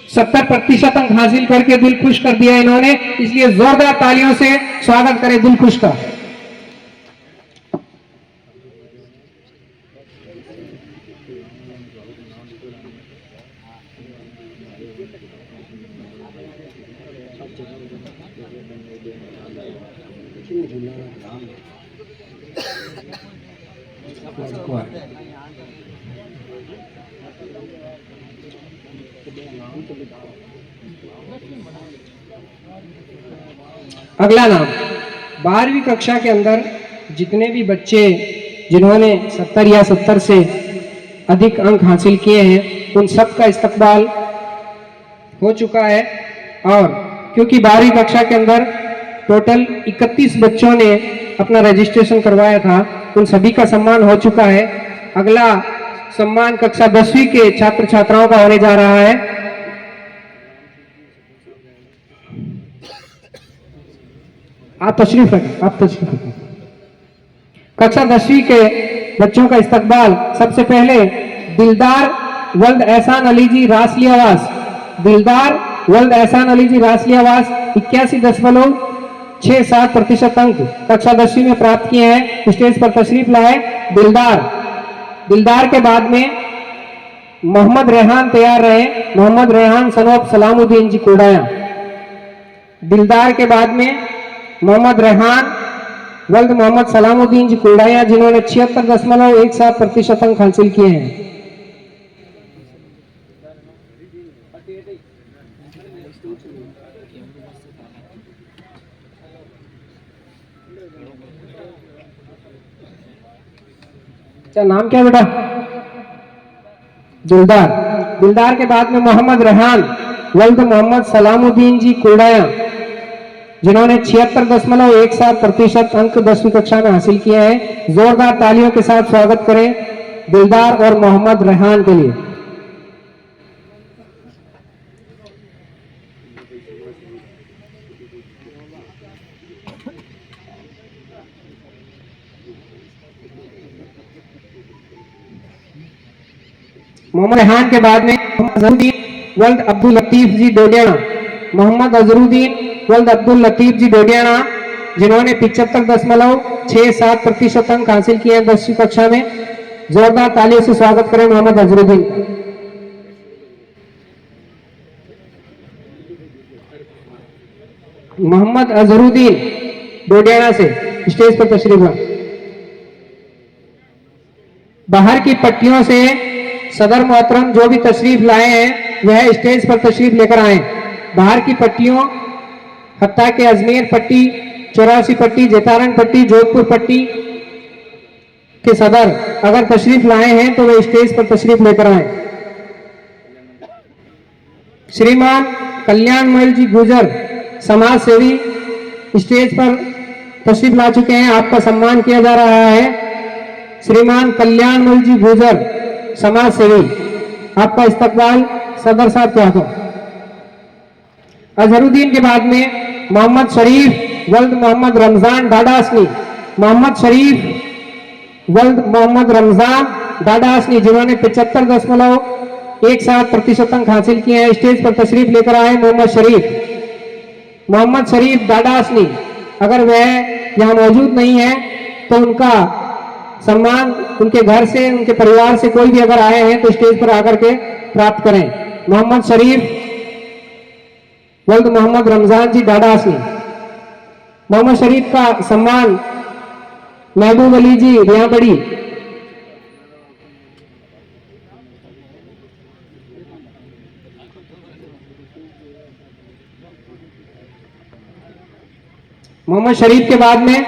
70% अंक हासिल करके दिल खुश कर दिया इन्होंने, इसलिए जोरदार तालियों से स्वागत करें दिल खुश का। अगला नाम 12वीं कक्षा के अंदर जितने भी बच्चे जिन्होंने 70 या 70 से अधिक अंक हासिल किए हैं उन सब का इस्तकबाल हो चुका है। और क्योंकि 12वीं कक्षा के अंदर टोटल 31 बच्चों ने अपना रजिस्ट्रेशन करवाया था, उन सभी का सम्मान हो चुका है। अगला सम्मान कक्षा 10वीं के छात्र छात्राओं का होने जा रहा है। आप तशरीफ रखें। कक्षा 10वीं के बच्चों का इस्तकबाल सबसे पहले दिलदार वल्द एहसान अली जी रासलियावास। दिलदार वल्द एहसान अली जी रासलियावास 81.67% अंक कक्षा 10वीं में प्राप्त किए हैं। स्टेज पर तशरीफ लाए दिलदार के बाद में मोहम्मद रेहान तैयार रहे। मोहम्मद रेहान सनोब सलामुद्दीन जी कोडाया। दिलदार के बाद में मोहम्मद रेहान वल्द मोहम्मद सलामुद्दीन जी कोडाया, जिन्होंने 76.17% अंक हासिल किए हैं। क्या नाम क्या बेटा? दिलदार। दिलदार के बाद में मोहम्मद रेहान वल्द मोहम्मद सलामुद्दीन जी कुर्डाया, जिन्होंने 76.17% अंक 10वीं कक्षा में हासिल किए हैं। जोरदार तालियों के साथ स्वागत करें दिलदार और मोहम्मद रेहान के लिए। मोहम्मद रेहान के बाद में अजहरुद्दीन वल्द अब्दुल लतीफ जी डोडियाना, मोहम्मद अजहरुद्दीन वल्द अब्दुल लतीफ जी डोडियाना, जिन्होंने 75.67% अंक हासिल किए हैं 10वीं कक्षा में। जोरदार तालियों से स्वागत करें मोहम्मद अजहरुद्दीन का। मोहम्मद अजहरुद्दीन डोडियाना से स्टेज पर तशरीफ लाए। बाहर की पट्टियों से सदर मोहतरम जो भी तशरीफ लाए हैं वह स्टेज पर तशरीफ लेकर आए। बाहर की पट्टियों हत्ता के अजमेर पट्टी, 84 पट्टी, जेतारन पट्टी, जोधपुर पट्टी के सदर अगर तशरीफ लाए हैं तो वे स्टेज पर तशरीफ लेकर आए। श्रीमान कल्याणमल जी गुजर समाज सेवी स्टेज पर तशरीफ ला चुके हैं, आपका सम्मान किया जा रहा है। श्रीमान कल्याणमल जी गुजर समाज सेवी, आपका इस्तकबाल सदर साहब के हाथों। अजहरुद्दीन के बाद में मोहम्मद शरीफ वल्द मोहम्मद रमजान डाडासनी, मोहम्मद शरीफ वल्द मोहम्मद रमजान डाडासनी, जिन्होंने 75.17% अंक हासिल किए हैं, स्टेज पर तशरीफ लेकर आए। मोहम्मद शरीफ डाडासनी, अगर वह यहाँ मौजूद नहीं है तो उनका सम्मान उनके घर से, उनके परिवार से कोई भी अगर आए हैं तो स्टेज पर आकर के प्राप्त करें। मोहम्मद शरीफ वल्द मोहम्मद रमजान जी डाडासनी। मोहम्मद शरीफ का सम्मान महबूब अली जी रियाबड़ी, मोहम्मद शरीफ के बाद में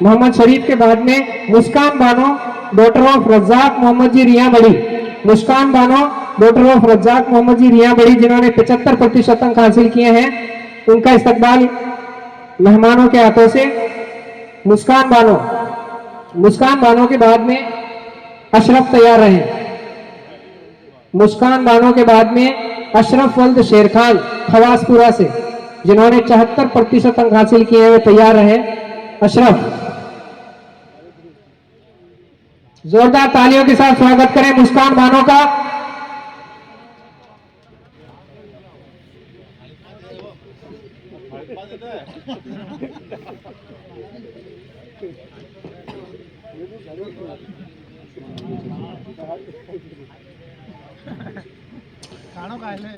मोहम्मद शरीफ के बाद में Muskan Bano daughter of Razzaq Mohammad ji Riyabari, Muskan Bano daughter of Razzaq Mohammad ji Riyabari, जिन्होंने 75% अंक हासिल किए हैं, उनका इस्तकबाल मेहमानों के हाथों से। मुस्कान बानो के बाद में अशरफ तैयार रहे। मुस्कान बानो के बाद में अशरफ वल्द शेर खान खवासपुरा से, जिन्होंने 74% अंक हासिल किए हैं, वे तैयार रहे। अशरफ, जोरदार तालियों के साथ स्वागत करें मुस्कान बानो का।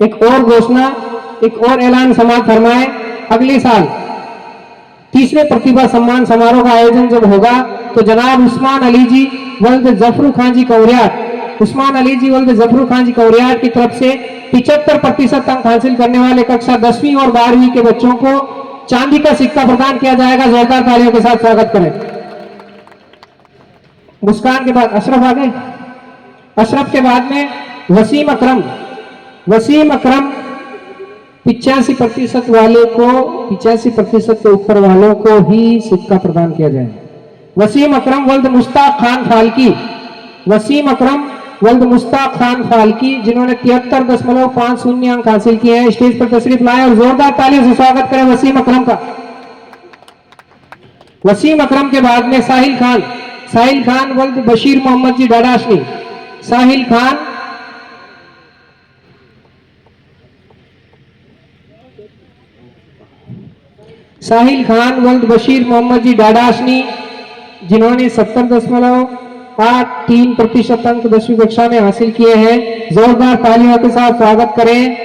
एक और घोषणा, एक और ऐलान समाज फरमाए। अगले साल 30वें प्रतिभा सम्मान समारोह का आयोजन जब होगा तो जनाब उस्मान अली जी वल्द जफरू खान जी कौरियाट, उस्मान अली जी वल्द जफरू खान जी कौरियाट की तरफ से 75% अंक हासिल करने वाले कक्षा 10वीं और 12वीं के बच्चों को चांदी का सिक्का प्रदान किया जाएगा। जोरदार तालियों के साथ स्वागत करें। मुस्कान के बाद अशरफ आ गए। अशरफ के बाद में वसीम अकरम 85% वाले को, 85% के ऊपर वालों को ही सिक्का प्रदान किया जाएगा। वसीम अकरम वल्द मुश्ताक खान फाल्की, वसीम अकरम वल्द मुश्ताक खान फाल्की, जिन्होंने 73.50 अंक हासिल किए हैं, स्टेज पर तशरीफ लाए और जोरदार तालियों से स्वागत करें वसीम अकरम का। वसीम अकरम के बाद में साहिल खान वल्द बशीर मोहम्मद जी डाडाशनी, साहिल खान वल्द बशीर मोहम्मद जी डाडाशनी, जिन्होंने 70.83% अंक 10वीं कक्षा में हासिल किए हैं। जोरदार तालियों के साथ स्वागत करें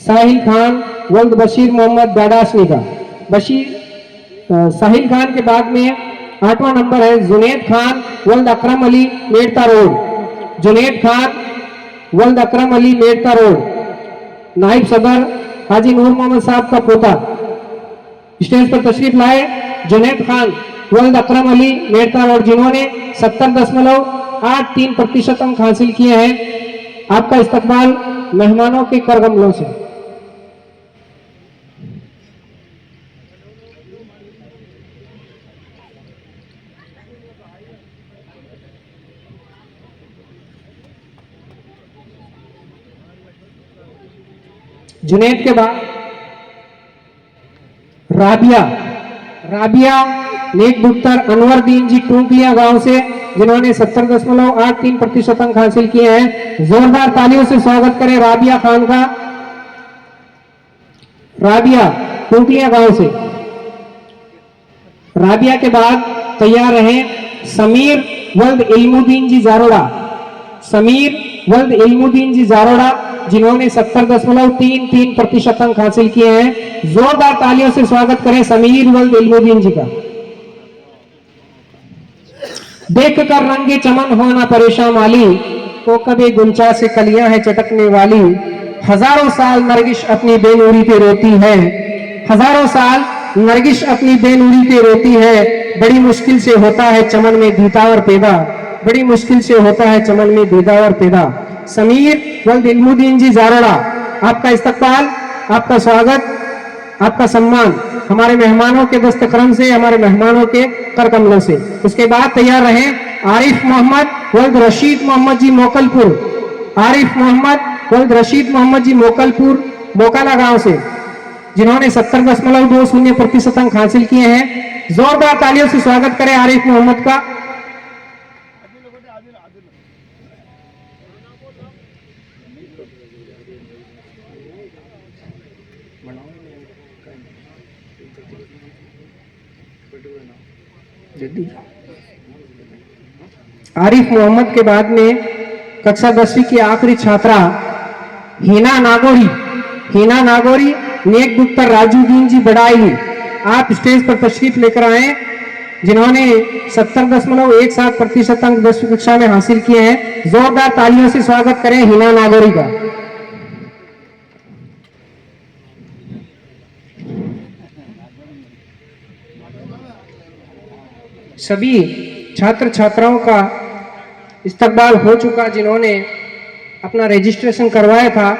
साहिल खान वल्द बशीर मोहम्मद डाडाशनी का। साहिल खान के बाद में 8वां नंबर है जुनेद खान वल्द अकरम अली मेड़ता रोड, जुनेद खान वल्द अकरम अली मेड़ता रोड, नाइब सदर हाजी नूर मोहम्मद साहब का पोता, स्टेज पर तशरीफ लाए। जुनेद खान वल्द अकरम अली मेड़ता रोड, जिन्होंने 70.83 8.3% अंक हासिल किए हैं। आपका इस्तकबाल मेहमानों के करगमलों से। जुनैद के बाद राबिया नेक डॉक्टर अनवरदीन जी टूंकलिया गांव से, जिन्होंने 70.83% अंक हासिल किए हैं। जोरदार तालियों से स्वागत करें राबिया खान का। राबिया टूंकलिया गांव से। राबिया के बाद तैयार रहे समीर वल्द इल्मुद्दीन जी जारोड़ा। समीर वल्द इल्मुद्दीन जी जारोड़ा, जिन्होंने 70.33% अंक हासिल किए हैं। जोरदार तालियों से स्वागत करें समीर वल्द इल्मुद्दीन जी का। देख कर रंगे चमन होना परेशान वाली, तो कभी गुंचा से कलियां है चटकने वाली। हजारों साल नरगिश अपनी बेनूरी पे रोती है। हजारों साल नरगिश अपनी बेनूरी पे रोती है। बड़ी मुश्किल से होता है चमन में दीदार पैदा। बड़ी मुश्किल से होता है चमन में दीदार पैदा। समीर वल्द इल्मुद्दीन जी जारोड़ा, आपका इस्तकबाल, आपका स्वागत, आपका सम्मान हमारे मेहमानों के दस्तकरम से, हमारे मेहमानों के करकमलों से। उसके बाद तैयार रहे आरिफ मोहम्मद वल्द रशीद मोहम्मद जी मोकलपुर। आरिफ मोहम्मद वल्द रशीद मोहम्मद जी मोकलपुर मोकाला गांव से, जिन्होंने 70.20% अंक हासिल किए हैं। जोरदार तालियों से स्वागत करें आरिफ मोहम्मद का। आरिफ मोहम्मद के बाद में कक्षा 10वीं की आखिरी छात्रा हीना नागौरी नेक डॉक्टर राजूद्दीन जी बड़ाई, आप स्टेज पर तशरीफ लेकर आए, जिन्होंने 70.17% अंक 10वीं कक्षा में हासिल किए हैं। जोरदार तालियों से स्वागत करें हीना नागौरी का। सभी छात्र छात्राओं का इस्तकबाल हो चुका, जिन्होंने अपना रजिस्ट्रेशन करवाया था।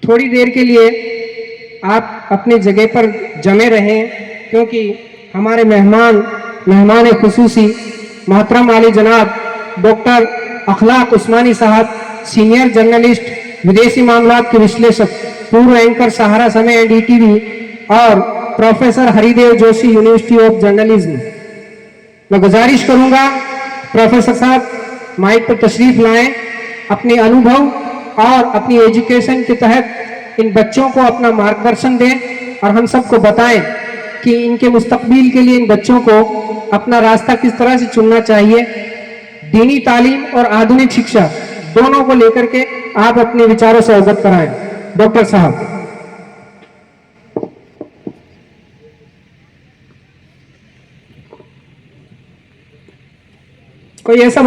थोड़ी देर के लिए आप अपनी जगह पर जमे रहें, क्योंकि हमारे मेहमान खुसूसी मोहतरम आली जनाब डॉक्टर अखलाक उस्मानी साहब, सीनियर जर्नलिस्ट, विदेशी मामलात के विश्लेषक, पूर्व एंकर सहारा समय NDTV, और professor Haridev Joshi university of journalism. मैं गुजारिश करूंगा प्रोफेसर साहब माइक पर तशरीफ लाएं, अपने अनुभव और अपनी एजुकेशन के तहत इन बच्चों को अपना मार्गदर्शन दें और हम सबको बताएं कि इनके मुस्तकबिल के लिए इन बच्चों को अपना रास्ता किस तरह से चुनना चाहिए। दीनी तालीम और आधुनिक शिक्षा दोनों को लेकर के आप अपने विचारों से अवगत कराएं। डॉक्टर साहब। कोई ऐसा